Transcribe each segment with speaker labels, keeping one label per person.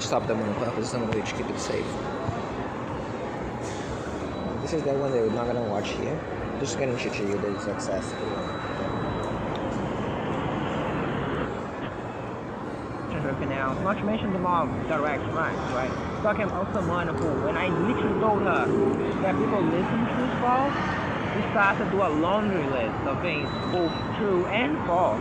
Speaker 1: stop them on purpose in order to keep it safe. This is the one that we're not gonna watch here. Just gonna show you the success.
Speaker 2: Now, not to mention the mom direct right? Talking about someone who, when I literally told her that people listen to this call, we started to do a laundry list of things, both true and false.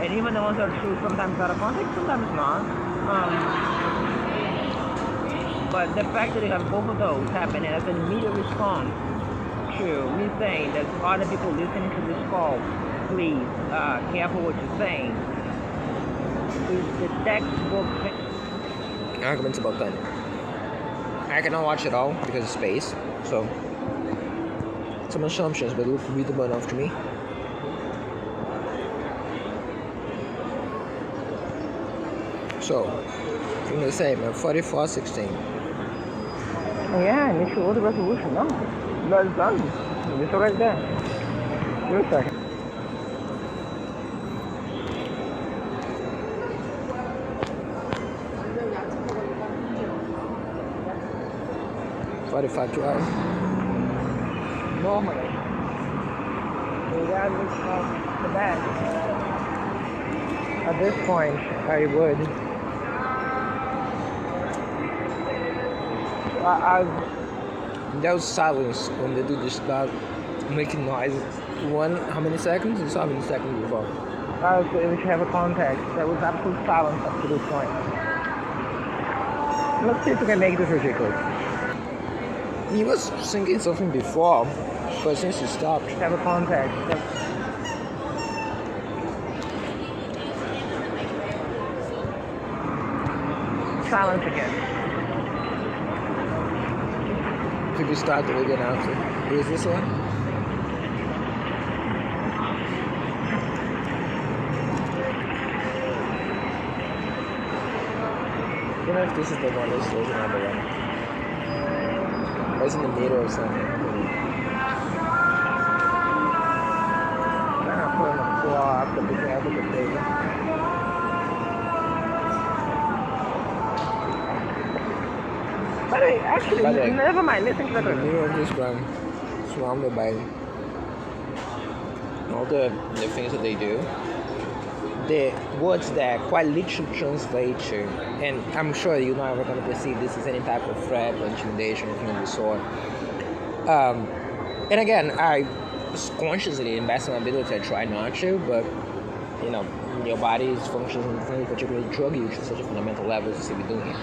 Speaker 2: And even the ones that are true, sometimes out of context, sometimes not. But the fact that you have both of those happening as an immediate response to me saying that other people listening to this call, please, careful what you're saying, is the textbook
Speaker 1: arguments about that. I cannot watch it all because of space, so some assumptions, but look readable enough to me. So, I'm gonna say 4416.
Speaker 2: Yeah, initial order resolution. No, that's done. Just right there. Wait a second. Normally, regardless of the bad, at this point, I would.
Speaker 1: That was silence when they do this start making noise. How many seconds? It's how many seconds before?
Speaker 2: We should have a context. There was absolute silence up to this point. Let's see if we can make this ridiculous.
Speaker 1: He was singing something before, but since he stopped.
Speaker 2: Have a context. Silence again.
Speaker 1: Could you start it again after? Is this one? I don't know if this is the one that's looking at the one. It's in the middle or something.
Speaker 2: But actually, never mind. Listen to the
Speaker 1: middle of this ground, surrounded by all the things that they do. The words that quite literally translate to, and I'm sure you're not ever going to perceive this as any type of threat or intimidation or anything of the sort. And again, I consciously invest in my ability to try not to, but you know, your body is functioning, particularly drug use, at such a fundamental level as we do here.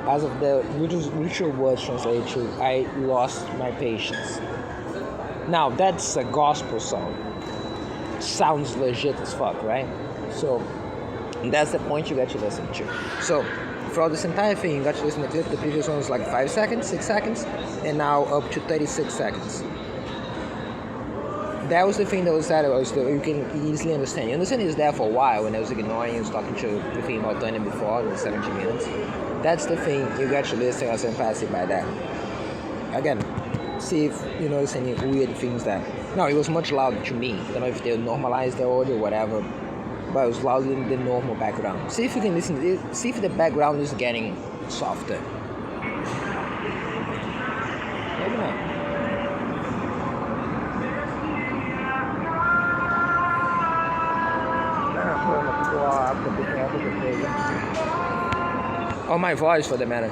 Speaker 1: As of the literal words translate to, I lost my patience. Now that's a gospel song. Sounds legit as fuck, right? So that's the point you get to listen to. So throughout this entire thing, you got to listen to the clip. The previous one was like 5 seconds, 6 seconds, and now up to 36 seconds. That was the thing that was said about, so you can easily understand. You understand he's there for a while when I was ignoring you, was talking to the thing about 20 before, it was 17 minutes. That's the thing, you got to listen as passive by that. Again, see if you notice any weird things that. No, it was much louder to me. I don't know if they normalized the audio or whatever, but it was louder than the normal background. See if you can listen to it, see if the background is getting softer. Maybe not. Or my voice for the matter.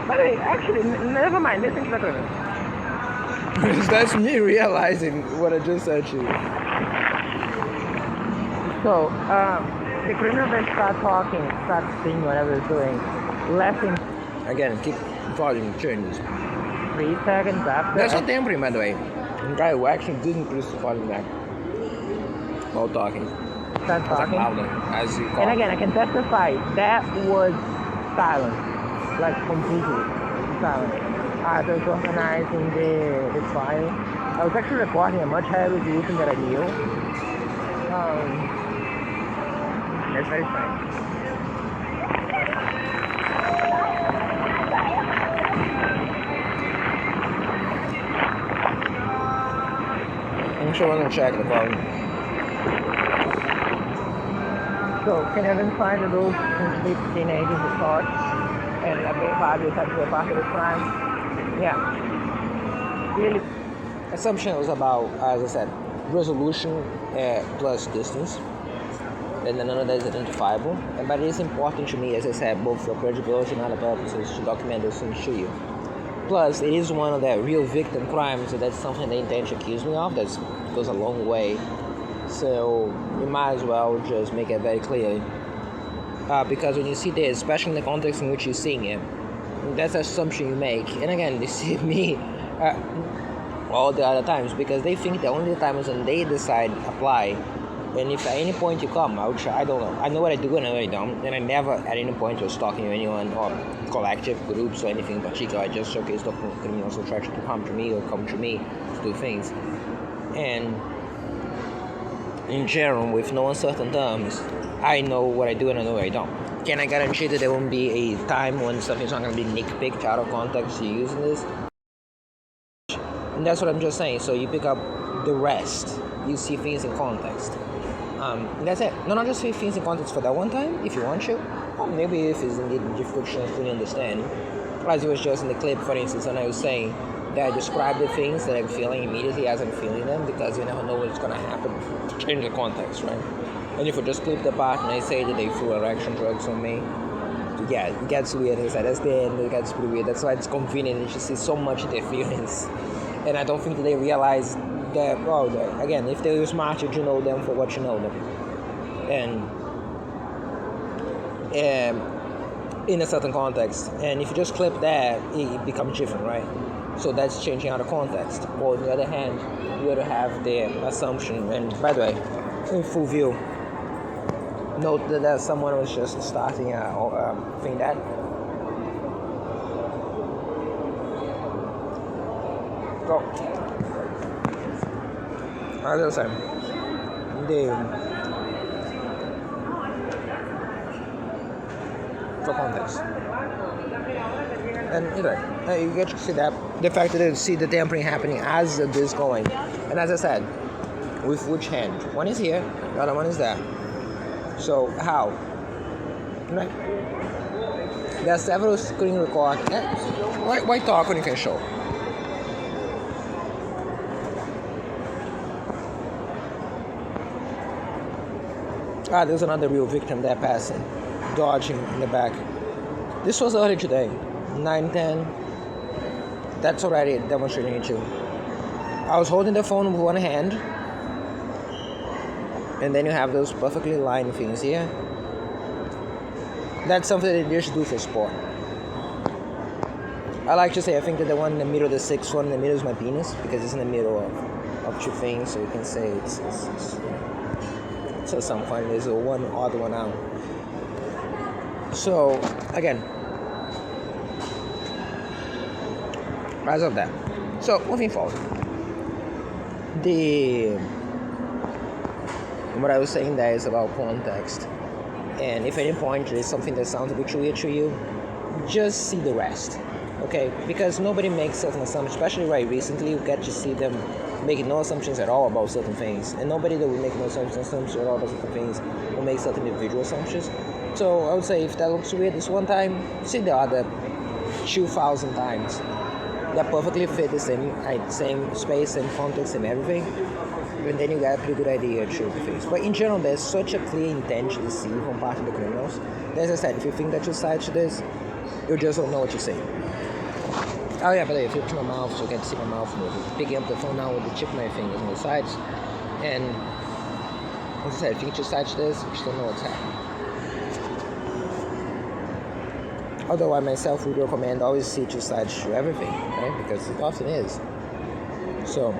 Speaker 2: But actually, never mind. Listen to the clip.
Speaker 1: That's me realizing what I just said to you.
Speaker 2: So, the criminal then start talking, start saying whatever they're doing, laughing.
Speaker 1: Again, keep volume changes.
Speaker 2: 3 seconds after.
Speaker 1: That's not tampering, by the way. The guy who actually did increase the volume back while talking.
Speaker 2: Start talking.
Speaker 1: Louder, as you call.
Speaker 2: And again, I can testify that was silent, like completely silent. As I was organizing the file, I was actually recording a much higher resolution than I knew. That's very strange.
Speaker 1: I'm sure I'm gonna check the volume.
Speaker 2: So can you identify the those complete teenagers who thought and a big body had to be part of the crime? Yeah. Really.
Speaker 1: Assumption was about, as I said, resolution plus distance. And none of that is identifiable. But it is important to me, as I said, both for credibility and other purposes, to document those things to you. Plus, it is one of the real victim crimes, so that's something they intend to accuse me of. That goes a long way. So you might as well just make it very clear. Because when you see this, especially in the context in which you're seeing it, that's an assumption you make. And again, they see me all the other times because they think the only times when they decide apply. And if at any point you come, I don't know. I know what I do and I know what I don't. And I never at any point was talking to anyone or collective groups or anything in particular. I just showcase the criminals who try to come to me or come to me to do things. And in general, with no uncertain terms, I know what I do and I know what I don't. Can I guarantee that there won't be a time when something's not going to be nitpicked out of context to use this? And that's what I'm just saying. So you pick up the rest. You see things in context. That's it. No, not just see things in context for that one time, if you want to. Or maybe if it's indeed difficult to fully understand. As it was just in the clip, for instance, when I was saying that I describe the things that I'm feeling immediately as I'm feeling them, because you never know what's going to happen to change the context, right? And if I just clip the part and I say that they threw erection drugs on me, yeah, it gets weird. That's the end. It gets pretty weird. That's why it's convenient to see so much of their feelings. And I don't think that they realize that, again, if they were smart, you know them for what you know them. And in a certain context. And if you just clip that, it becomes different, right? So that's changing out of context. Or on the other hand, you gotta have the assumption. And by the way, in full view, note that someone was just starting a thing that. So, as I was saying, for context. And you get to see that, the fact that you see the tampering happening as this is going. And as I said, with which hand? One is here, the other one is there. So, how? Right? There are several screen recordings. Why talk when you can show? There's another real victim there passing, dodging in the back. This was early today, 9:10. That's already demonstrating it too. I was holding the phone with one hand, and then you have those perfectly lined things here. That's something that you should do for sport. I like to say, I think that the one in the middle, the sixth one in the middle is my penis, because it's in the middle of two things, so you can say it's some fun. There's a one odd one out. So again, as of that. So moving forward, what I was saying there is about context. And if at any point there's something that sounds a bit weird to you, just see the rest. Okay? Because nobody makes certain assumptions, especially right recently, you get to see them making no assumptions at all about certain things. And nobody that will make no assumptions at all about certain things will make certain individual assumptions. So I would say if that looks weird this one time, see the other 2,000 times. That perfectly fit the same space, same context, and everything. And then you get a pretty good idea of the things. But in general, there's such a clear intent to deceive on part of the criminals. As I said, if you think that you're side to this, you just don't know what you're saying. Oh yeah, by the way, if you open my mouth, so you can see my mouth moving. Picking up the phone now with the tip of my fingers on the sides. And as I said, if you get your side to this, you just don't know what's happening. Although I myself would recommend always see two sides to everything, right? Because it often is. So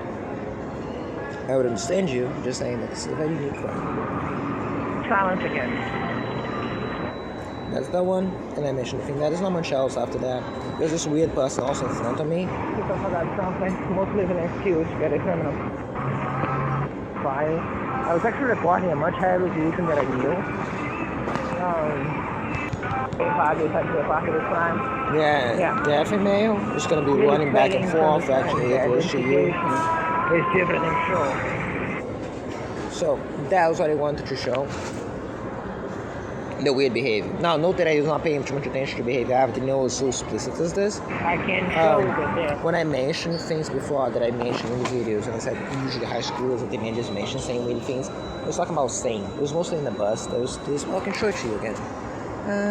Speaker 1: I would understand you, just saying that it's a very unique crime.
Speaker 2: Silence again.
Speaker 1: That's that one, and I mentioned the thing. There's not much else after that. There's this weird person also in front of me.
Speaker 2: People forgot something. Most live in an excuse to get a criminal file. I was actually recording a much higher resolution than I knew.
Speaker 1: Yeah. The FMA is going to be running back and forth, actually, close to you.
Speaker 2: It's different than show.
Speaker 1: So, that was what I wanted to show. the weird behavior. Now, note that I was not paying too much attention to behavior. I have to know so explicit as this.
Speaker 2: I can show that there.
Speaker 1: When I mentioned things before that I mentioned in the videos, and I said usually high schoolers at the end just mention saying weird things, I was talking about saying. It was mostly in the bus. There was this. Well, I can show it to you again.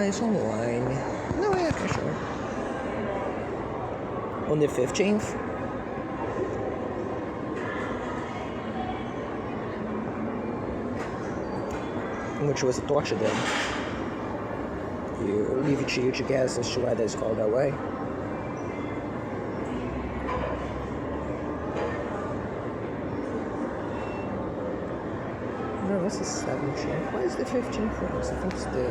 Speaker 1: It's online. No way I can show it. On the 15th. Which was a torture day. You leave it to you to guess as to why that's called that way. No, this is 17th. Why is the 15th from? I think it's the...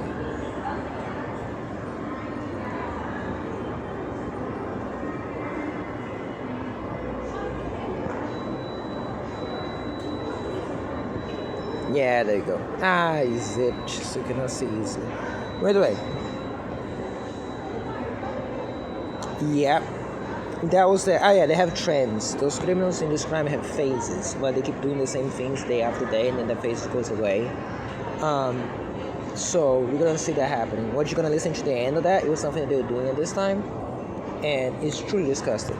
Speaker 1: Yeah, there you go. Ah, zipped, so you cannot see easily. By the way. Yep. That was the... Oh yeah, they have trends. Those criminals in this crime have phases, where they keep doing the same things day after day, and then the phase goes away. So, we're gonna see that happening. What you're gonna listen to the end of that, it was something that they were doing at this time, and it's truly disgusting.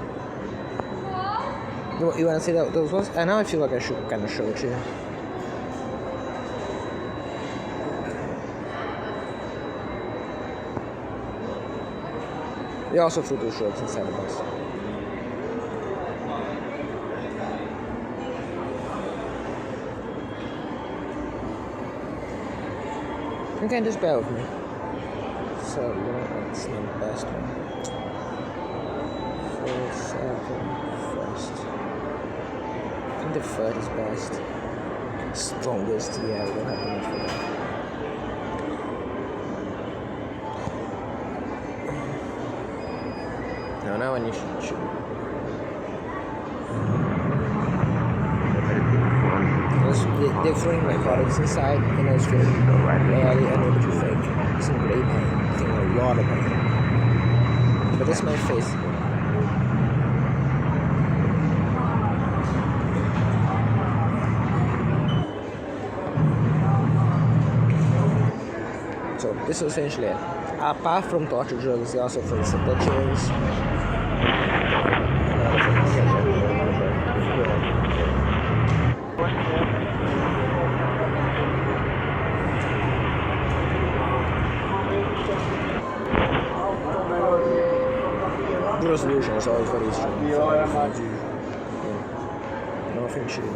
Speaker 1: You wanna see that those ones? And now I feel like I should kind of show it to you. They also threw those drugs inside the bus. You can just bear with me. So, that's not the best one. 4th, 2nd, 1st. I think the 3rd is best. Strongest, yeah, we don't have much for that. Now when you should. They're throwing narcotics inside, and I was feeling barely unable to think. It's in great pain, feeling a lot of pain. But this is my face. So this is essentially it. Apart from torture drugs, they also throw sedatives. The resolution is always very strong.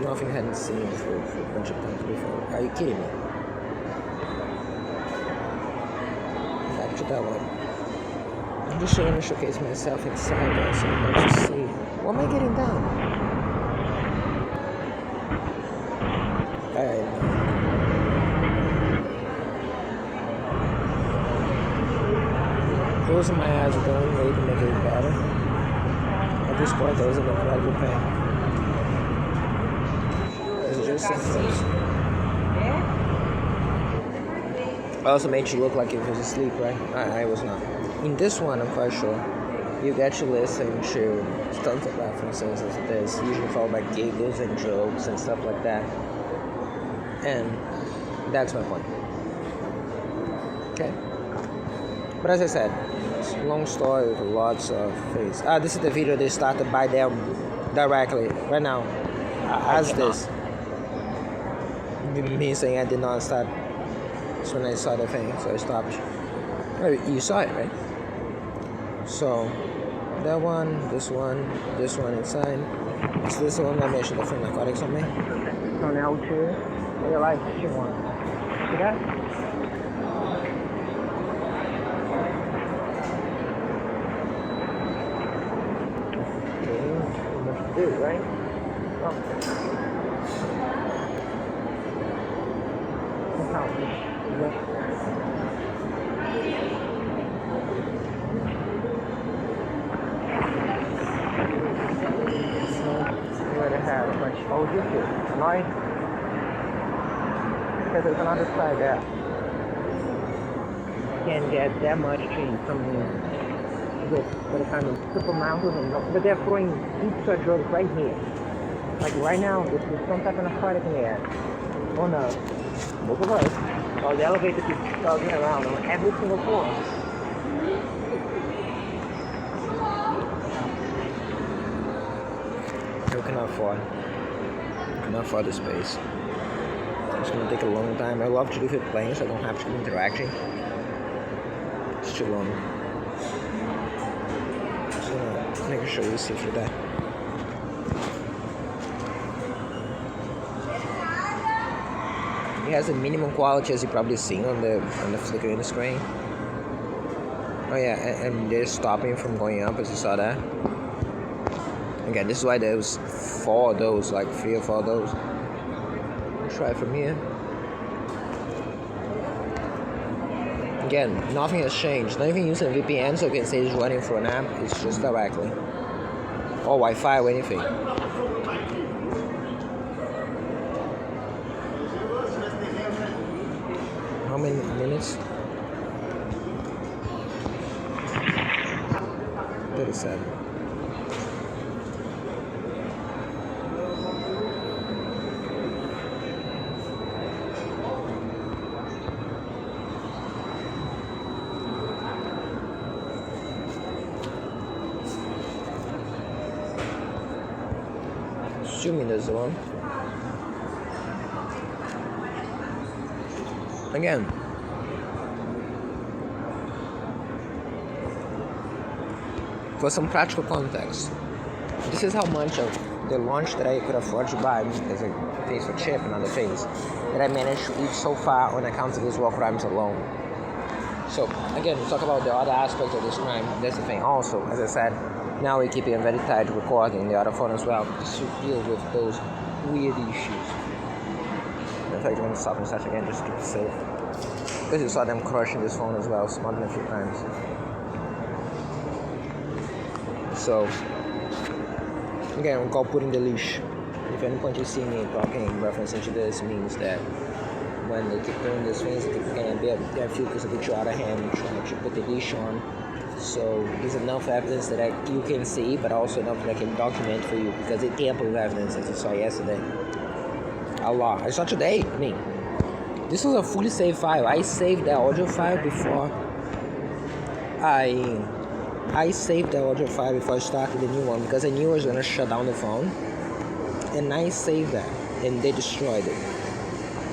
Speaker 1: Nothing hadn't seen for a bunch of times before. Are you kidding me? Back to that one. I'm just trying to showcase myself inside there so you can see. What am I getting down? Alright. Closing my eyes is the only way to make it better. At this point, I was in incredible pain. It's just symptoms. I also made you look like you was asleep, right? I was not. In this one, I'm quite sure, you get to listen to tons of references as it is, usually followed by giggles and jokes and stuff like that. And that's my point. Okay? But as I said, it's a long story with lots of things. This is the video they started by them directly, right now. As this. Me saying I did not start. That's when I saw the thing, so I stopped. You saw it, right? So, that one, this one inside. It's this one I mentioned the free narcotics on me.
Speaker 2: So now to realize what you want. See that? Do, right? Oh. Oh, this is nice. Because there's another side there. Can't get that much change from the kind of super mountain, but they're throwing extra drugs right here. Like right now, there's some type of narcotic in there. on
Speaker 1: Both of us.
Speaker 2: the elevator keeps chugging around on every single floor.
Speaker 1: We cannot afford the space. It's gonna take a long time. I love to do it with planes, so I don't have to do interaction. It's too long. So make sure you see through that. It has a minimum quality, as you probably seen on the flickering screen. Oh yeah, and they're stopping from going up, as you saw that. Again, this is why there was 4 of those, like 3 or 4 of those. Let's try it from here. Again, nothing has changed. Not even using a VPN, so you can say it's running through an app. It's just directly. Or Wi-Fi or anything. How many minutes? 37. Assuming there's one. Again, for some practical context, this is how much of the lunch that I could afford to buy as a face for chip and other things that I managed to eat so far on account of these war crimes alone. So again, we talk about the other aspects of this crime. That's the thing. Also, as I said, now we're keeping a very tight recording in the other phone as well, just to deal with those weird issues. In fact, I'm going to stop and start again just to keep it safe. Because you saw them crushing this phone as well, smuggling a few times. So, again, we call putting the leash. If at any point you see me talking in reference to this, means that when they keep doing these things, they keep getting a bit focused a bit out of hand, trying to put the leash on. So there's enough evidence that you can see, but also enough that I can document for you, because it tampered with evidence, as you saw yesterday. A lot. I saw today. I mean, this was a fully saved file. I saved the audio file before I saved the audio file before I started the new one, because I knew I was gonna shut down the phone, and I saved that, and they destroyed it.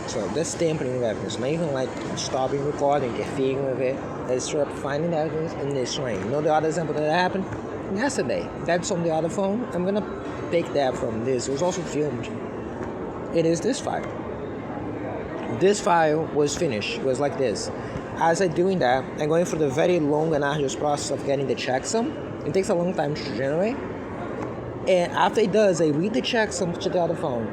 Speaker 1: So that's tampering with evidence. Not even like stopping recording, interfering with it. They straight up finding evidence and destroying. You know the other example that happened yesterday? That's on the other phone. I'm gonna take that from this. It was also filmed. It is this file. This file was finished. It was like this. As I'm doing that, I'm going through the very long and arduous process of getting the checksum. It takes a long time to generate. And after it does, I read the checksum to the other phone.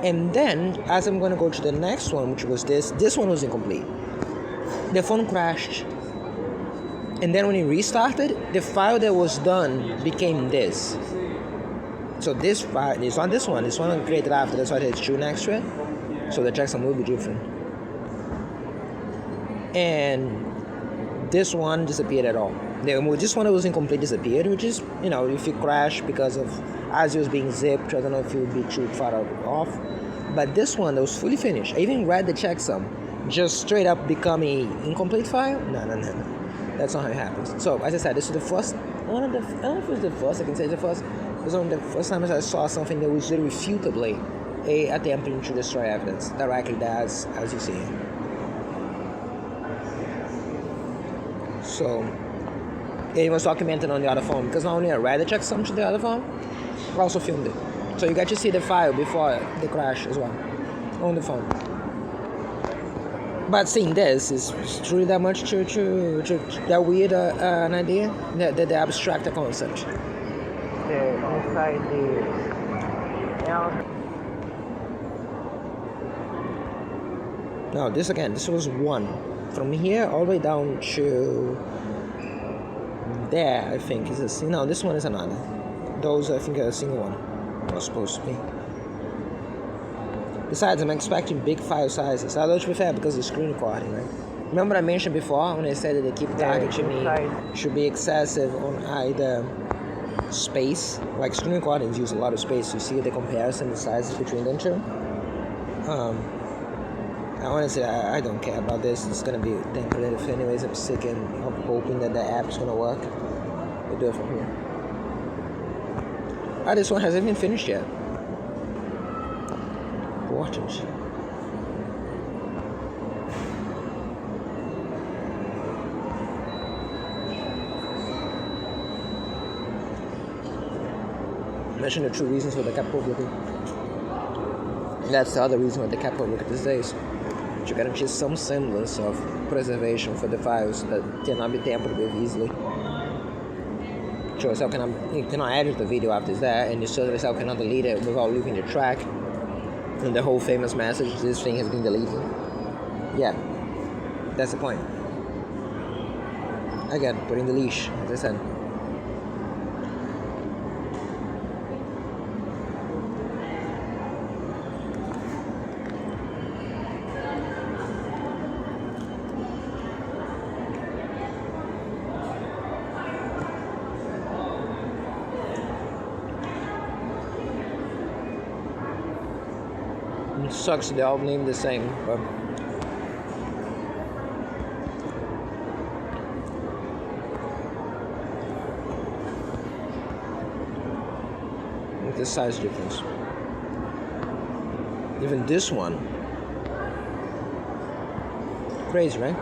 Speaker 1: And then, as I'm going to go to the next one, which was this one was incomplete. The phone crashed. And then when it restarted, the file that was done became this. So this file, it's not this one. This one I created after, that's why there's 2 next to it. So the checksum will be different. And this one disappeared at all. This one that was incomplete disappeared, which is, if you crash because of as it was being zipped, I don't know if you would be too far off. But this one that was fully finished, I even read the checksum, just straight up become an incomplete file? No. That's not how it happens. So, as I said, this is the first, I don't know if it was the first, I can say it's the first, it was one of the first times I saw something that was irrefutably attempting to destroy evidence, directly as you see it. So, it was documented on the other phone, because not only I read the checksum to the other phone, I also filmed it. So you get to see the file before the crash as well, on the phone. But seeing this is truly that much to that weird an idea, the abstract concept.
Speaker 2: Inside the
Speaker 1: Now this was one. From here all the way down to there, I think is a single. No, this one is another. Those I think are a single one. Was supposed to be. Besides, I'm expecting big file sizes. I don't prefer because of screen recording, right? Remember I mentioned before when I said that they keep targeting me should be excessive on either space, like screen recordings use a lot of space. You see the comparison, the sizes between them two. I honestly, I don't care about this. It's gonna be templated anyways. I'm sick and I'm hoping that the app's gonna work. We'll do it from here. Ah, this one hasn't even finished yet. Important. Mention the true reasons for the capital blocking. That's the other reason why the capital block these days. To guarantee some semblance of preservation for the files that cannot be tampered with easily. Sure, so you cannot edit the video after that, and you certainly cannot delete it without leaving the track. And the whole famous message, this thing has been deleted. Yeah, that's the point. Again, putting the leash, as I said. It sucks they all named the same, but with the size difference. Even this one, crazy, right?